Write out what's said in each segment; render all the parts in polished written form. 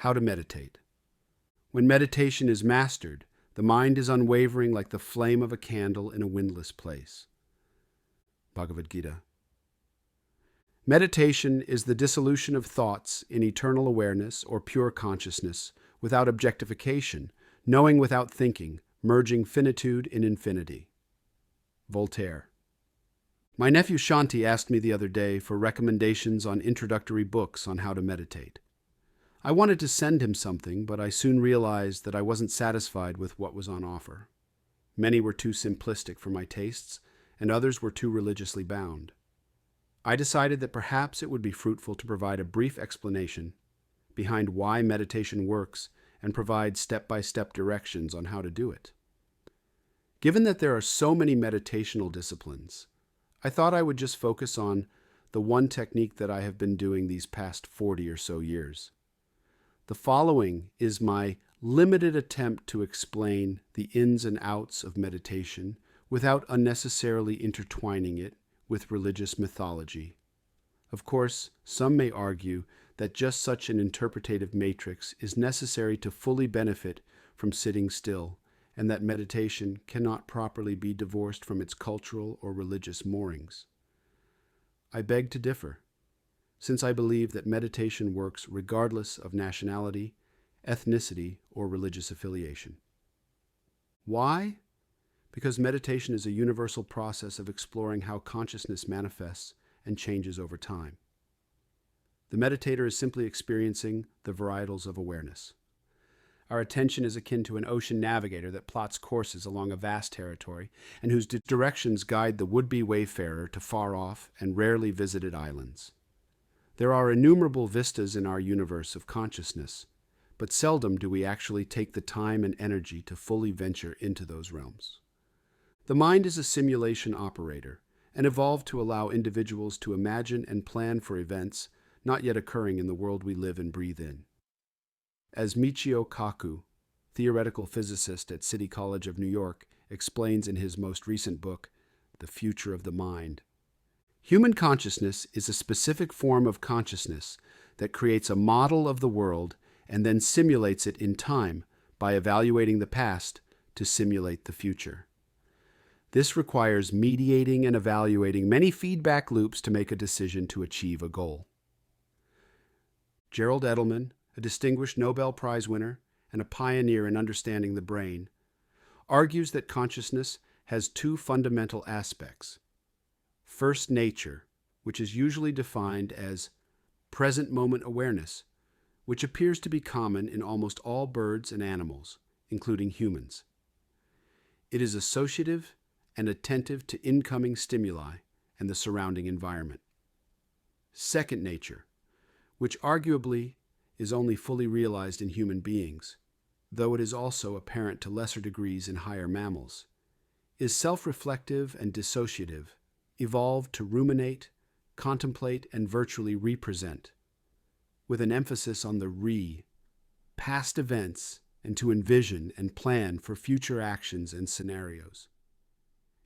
How to meditate. When meditation is mastered, the mind is unwavering like the flame of a candle in a windless place. Bhagavad Gita. Meditation is the dissolution of thoughts in eternal awareness or pure consciousness, without objectification, knowing without thinking, merging finitude in infinity. Voltaire. My nephew Shanti asked me the other day for recommendations on introductory books on how to meditate. I wanted to send him something, but I soon realized that I wasn't satisfied with what was on offer. Many were too simplistic for my tastes, and others were too religiously bound. I decided that perhaps it would be fruitful to provide a brief explanation behind why meditation works and provide step-by-step directions on how to do it. Given that there are so many meditational disciplines, I thought I would just focus on the one technique that I have been doing these past 40 or so years. The following is my limited attempt to explain the ins and outs of meditation without unnecessarily intertwining it with religious mythology. Of course, some may argue that just such an interpretative matrix is necessary to fully benefit from sitting still, and that meditation cannot properly be divorced from its cultural or religious moorings. I beg to differ, since I believe that meditation works regardless of nationality, ethnicity, or religious affiliation. Why? Because meditation is a universal process of exploring how consciousness manifests and changes over time. The meditator is simply experiencing the varietals of awareness. Our attention is akin to an ocean navigator that plots courses along a vast territory and whose directions guide the would-be wayfarer to far-off and rarely visited islands. There are innumerable vistas in our universe of consciousness, but seldom do we actually take the time and energy to fully venture into those realms. The mind is a simulation operator and evolved to allow individuals to imagine and plan for events not yet occurring in the world we live and breathe in. As Michio Kaku, theoretical physicist at City College of New York, explains in his most recent book, The Future of the Mind, human consciousness is a specific form of consciousness that creates a model of the world and then simulates it in time by evaluating the past to simulate the future. This requires mediating and evaluating many feedback loops to make a decision to achieve a goal. Gerald Edelman, a distinguished Nobel Prize winner and a pioneer in understanding the brain, argues that consciousness has two fundamental aspects. First nature, which is usually defined as present moment awareness, which appears to be common in almost all birds and animals, including humans. It is associative and attentive to incoming stimuli and the surrounding environment. Second nature, which arguably is only fully realized in human beings, though it is also apparent to lesser degrees in higher mammals, is self-reflective and dissociative, evolved to ruminate, contemplate, and virtually represent, with an emphasis on the past events, and to envision and plan for future actions and scenarios.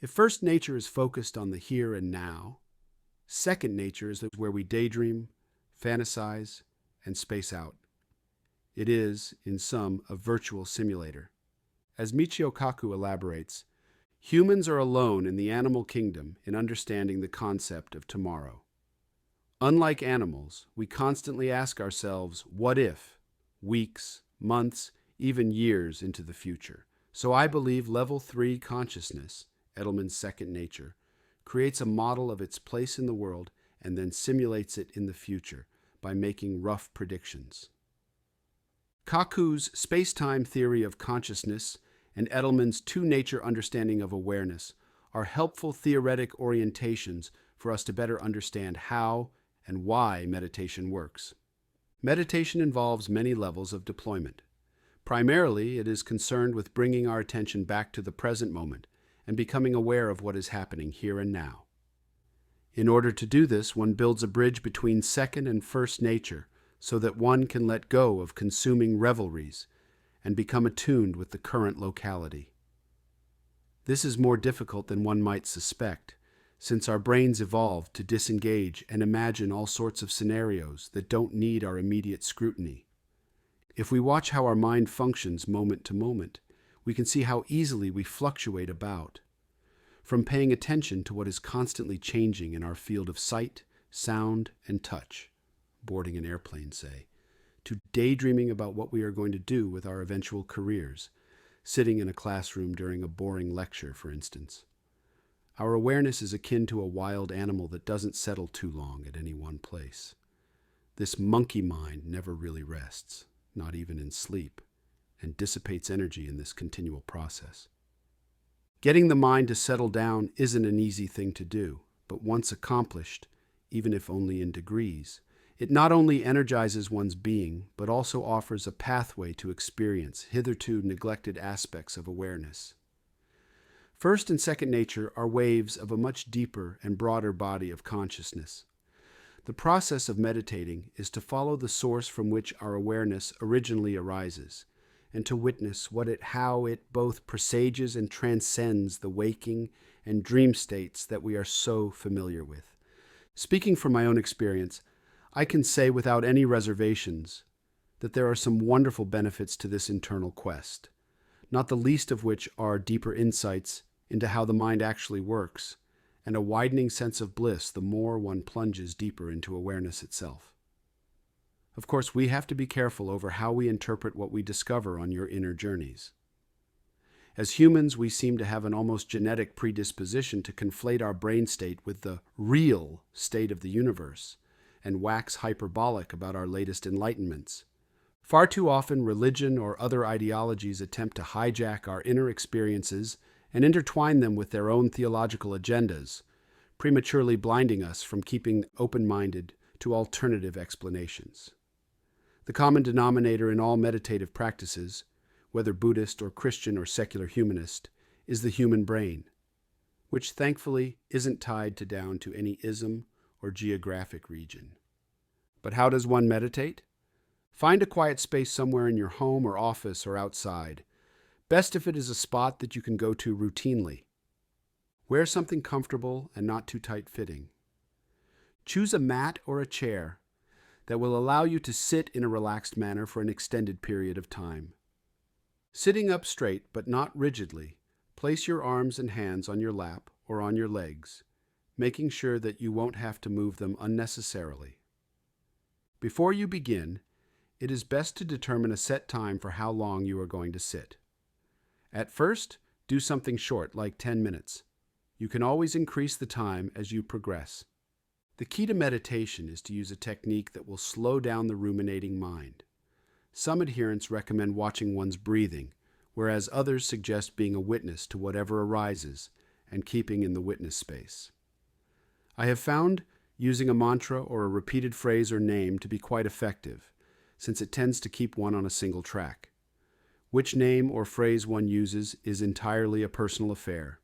If first nature is focused on the here and now, second nature is where we daydream, fantasize, and space out. It is, in sum, a virtual simulator. As Michio Kaku elaborates, humans are alone in the animal kingdom in understanding the concept of tomorrow. Unlike animals, we constantly ask ourselves, what if, weeks, months, even years into the future. So I believe level 3 consciousness, Edelman's second nature, creates a model of its place in the world and then simulates it in the future by making rough predictions. Kaku's space-time theory of consciousness and Edelman's two-nature understanding of awareness are helpful theoretic orientations for us to better understand how and why meditation works. Meditation involves many levels of deployment. Primarily, it is concerned with bringing our attention back to the present moment and becoming aware of what is happening here and now. In order to do this, one builds a bridge between second and first nature so that one can let go of consuming revelries and become attuned with the current locality. This is more difficult than one might suspect, since our brains evolved to disengage and imagine all sorts of scenarios that don't need our immediate scrutiny. If we watch how our mind functions moment to moment, we can see how easily we fluctuate about. From paying attention to what is constantly changing in our field of sight, sound, and touch, boarding an airplane, say, to daydreaming about what we are going to do with our eventual careers, sitting in a classroom during a boring lecture, for instance. Our awareness is akin to a wild animal that doesn't settle too long at any one place. This monkey mind never really rests, not even in sleep, and dissipates energy in this continual process. Getting the mind to settle down isn't an easy thing to do, but once accomplished, even if only in degrees, it not only energizes one's being, but also offers a pathway to experience hitherto neglected aspects of awareness. First and second nature are waves of a much deeper and broader body of consciousness. The process of meditating is to follow the source from which our awareness originally arises, and to witness how it both presages and transcends the waking and dream states that we are so familiar with. Speaking from my own experience, I can say without any reservations that there are some wonderful benefits to this internal quest, not the least of which are deeper insights into how the mind actually works, and a widening sense of bliss the more one plunges deeper into awareness itself. Of course, we have to be careful over how we interpret what we discover on your inner journeys. As humans, we seem to have an almost genetic predisposition to conflate our brain state with the real state of the universe, and wax hyperbolic about our latest enlightenments. Far too often, religion or other ideologies attempt to hijack our inner experiences and intertwine them with their own theological agendas, prematurely blinding us from keeping open-minded to alternative explanations. The common denominator in all meditative practices, whether Buddhist or Christian or secular humanist, is the human brain, which thankfully isn't tied down to any ism or geographic region. But how does one meditate? Find a quiet space somewhere in your home or office or outside. Best if it is a spot that you can go to routinely. Wear something comfortable and not too tight-fitting. Choose a mat or a chair that will allow you to sit in a relaxed manner for an extended period of time. Sitting up straight but not rigidly, place your arms and hands on your lap or on your legs, making sure that you won't have to move them unnecessarily. Before you begin, it is best to determine a set time for how long you are going to sit. At first, do something short, like 10 minutes. You can always increase the time as you progress. The key to meditation is to use a technique that will slow down the ruminating mind. Some adherents recommend watching one's breathing, whereas others suggest being a witness to whatever arises and keeping in the witness space. I have found using a mantra or a repeated phrase or name to be quite effective, since it tends to keep one on a single track. Which name or phrase one uses is entirely a personal affair,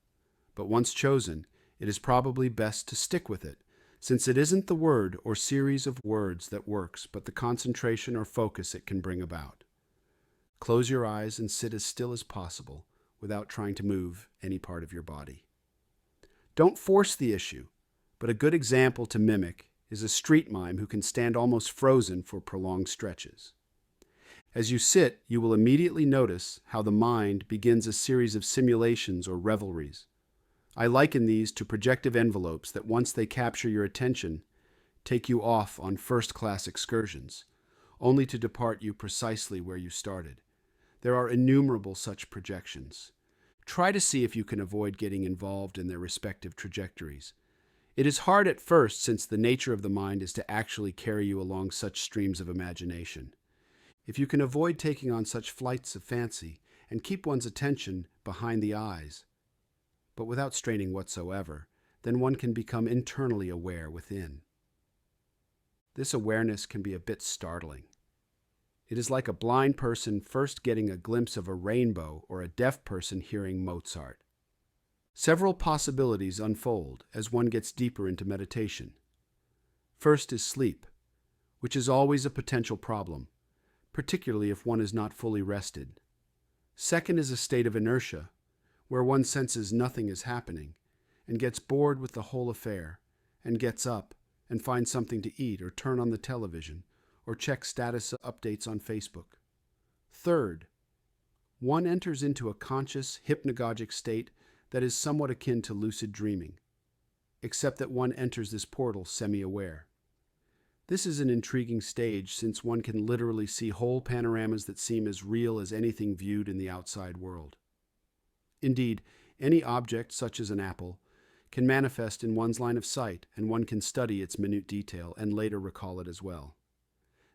but once chosen, it is probably best to stick with it, since it isn't the word or series of words that works, but the concentration or focus it can bring about. Close your eyes and sit as still as possible without trying to move any part of your body. Don't force the issue, but a good example to mimic is a street mime who can stand almost frozen for prolonged stretches. As you sit, you will immediately notice how the mind begins a series of simulations or revelries. I liken these to projective envelopes that once they capture your attention, take you off on first-class excursions, only to depart you precisely where you started. There are innumerable such projections. Try to see if you can avoid getting involved in their respective trajectories. It is hard at first, since the nature of the mind is to actually carry you along such streams of imagination. If you can avoid taking on such flights of fancy and keep one's attention behind the eyes, but without straining whatsoever, then one can become internally aware within. This awareness can be a bit startling. It is like a blind person first getting a glimpse of a rainbow or a deaf person hearing Mozart. Several possibilities unfold as one gets deeper into meditation. First is sleep, which is always a potential problem, particularly if one is not fully rested. Second is a state of inertia, where one senses nothing is happening and gets bored with the whole affair and gets up and finds something to eat or turn on the television or check status updates on Facebook. Third, one enters into a conscious, hypnagogic state that is somewhat akin to lucid dreaming, except that one enters this portal semi-aware. This is an intriguing stage since one can literally see whole panoramas that seem as real as anything viewed in the outside world. Indeed, any object, such as an apple, can manifest in one's line of sight, and one can study its minute detail and later recall it as well.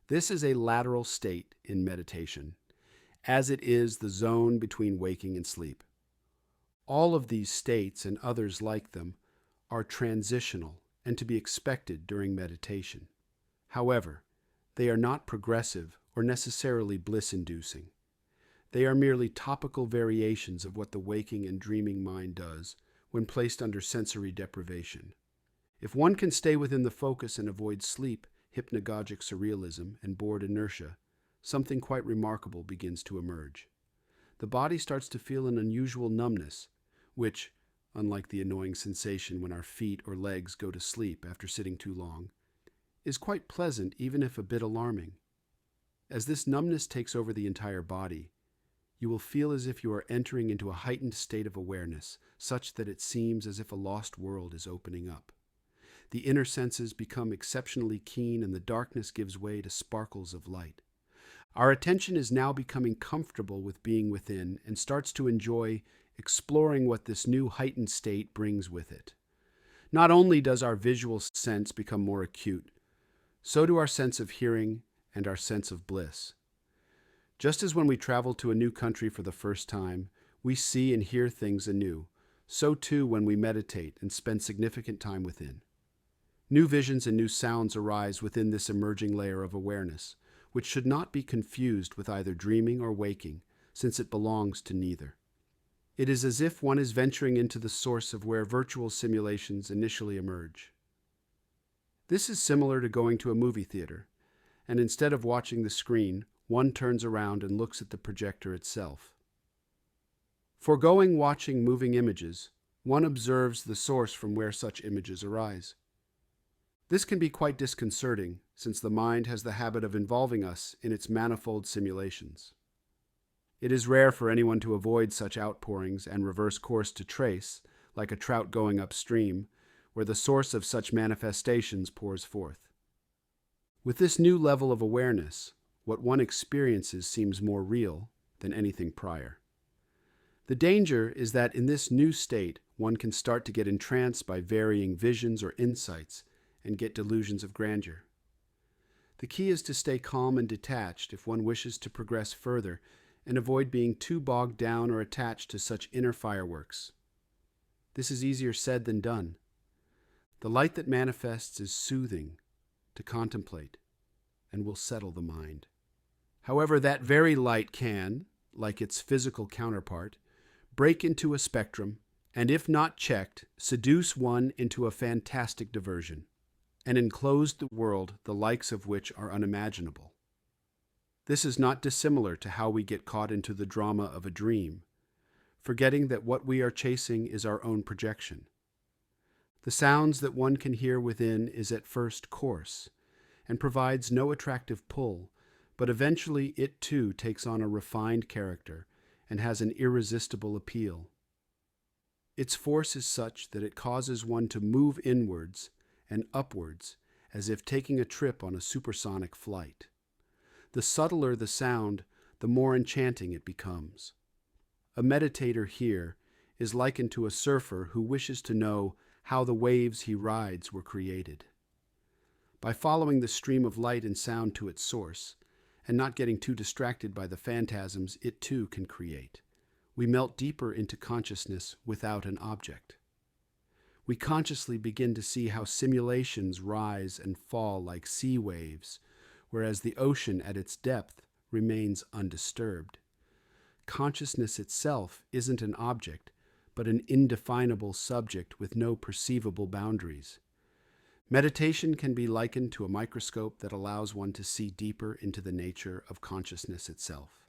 This is a lateral state in meditation, as it is the zone between waking and sleep. All of these states and others like them are transitional and to be expected during meditation. However, they are not progressive or necessarily bliss-inducing. They are merely topical variations of what the waking and dreaming mind does when placed under sensory deprivation. If one can stay within the focus and avoid sleep, hypnagogic surrealism, and bored inertia, something quite remarkable begins to emerge. The body starts to feel an unusual numbness, which, unlike the annoying sensation when our feet or legs go to sleep after sitting too long, is quite pleasant even if a bit alarming. As this numbness takes over the entire body, you will feel as if you are entering into a heightened state of awareness, such that it seems as if a lost world is opening up. The inner senses become exceptionally keen and the darkness gives way to sparkles of light. Our attention is now becoming comfortable with being within and starts to enjoy exploring what this new heightened state brings with it. Not only does our visual sense become more acute, so do our sense of hearing and our sense of bliss. Just as when we travel to a new country for the first time, we see and hear things anew, so too when we meditate and spend significant time within. New visions and new sounds arise within this emerging layer of awareness, which should not be confused with either dreaming or waking, since it belongs to neither. It is as if one is venturing into the source of where virtual simulations initially emerge. This is similar to going to a movie theater, and instead of watching the screen, one turns around and looks at the projector itself. Foregoing watching moving images, one observes the source from where such images arise. This can be quite disconcerting, since the mind has the habit of involving us in its manifold simulations. It is rare for anyone to avoid such outpourings and reverse course to trace, like a trout going upstream, where the source of such manifestations pours forth. With this new level of awareness, what one experiences seems more real than anything prior. The danger is that in this new state, one can start to get entranced by varying visions or insights and get delusions of grandeur. The key is to stay calm and detached if one wishes to progress further and avoid being too bogged down or attached to such inner fireworks. This is easier said than done. The light that manifests is soothing to contemplate and will settle the mind. However, that very light can, like its physical counterpart, break into a spectrum and, if not checked, seduce one into a fantastic diversion, an enclosed world the likes of which are unimaginable. This is not dissimilar to how we get caught into the drama of a dream, forgetting that what we are chasing is our own projection. The sounds that one can hear within is at first coarse and provides no attractive pull, but eventually it too takes on a refined character and has an irresistible appeal. Its force is such that it causes one to move inwards and upwards as if taking a trip on a supersonic flight. The subtler the sound, the more enchanting it becomes. A meditator here is likened to a surfer who wishes to know how the waves he rides were created. By following the stream of light and sound to its source, and not getting too distracted by the phantasms it too can create, we melt deeper into consciousness without an object. We consciously begin to see how simulations rise and fall like sea waves, whereas the ocean at its depth remains undisturbed. Consciousness itself isn't an object, but an indefinable subject with no perceivable boundaries. Meditation can be likened to a microscope that allows one to see deeper into the nature of consciousness itself.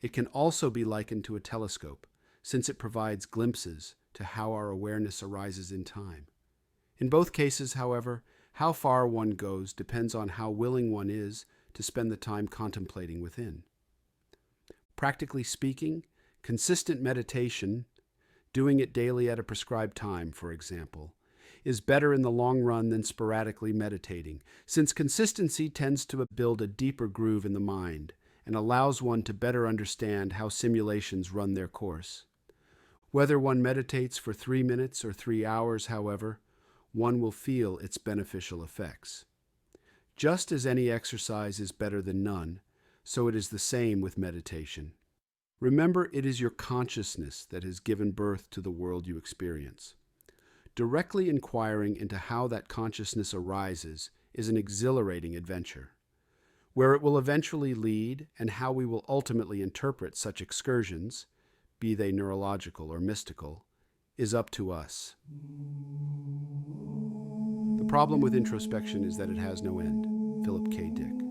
It can also be likened to a telescope, since it provides glimpses to how our awareness arises in time. In both cases, however, how far one goes depends on how willing one is to spend the time contemplating within. Practically speaking, consistent meditation, doing it daily at a prescribed time, for example, is better in the long run than sporadically meditating, since consistency tends to build a deeper groove in the mind and allows one to better understand how simulations run their course. Whether one meditates for 3 minutes or 3 hours, however, one will feel its beneficial effects. Just as any exercise is better than none, so it is the same with meditation. Remember, it is your consciousness that has given birth to the world you experience. Directly inquiring into how that consciousness arises is an exhilarating adventure. Where it will eventually lead and how we will ultimately interpret such excursions, be they neurological or mystical, is up to us. The problem with introspection is that it has no end. Philip K. Dick.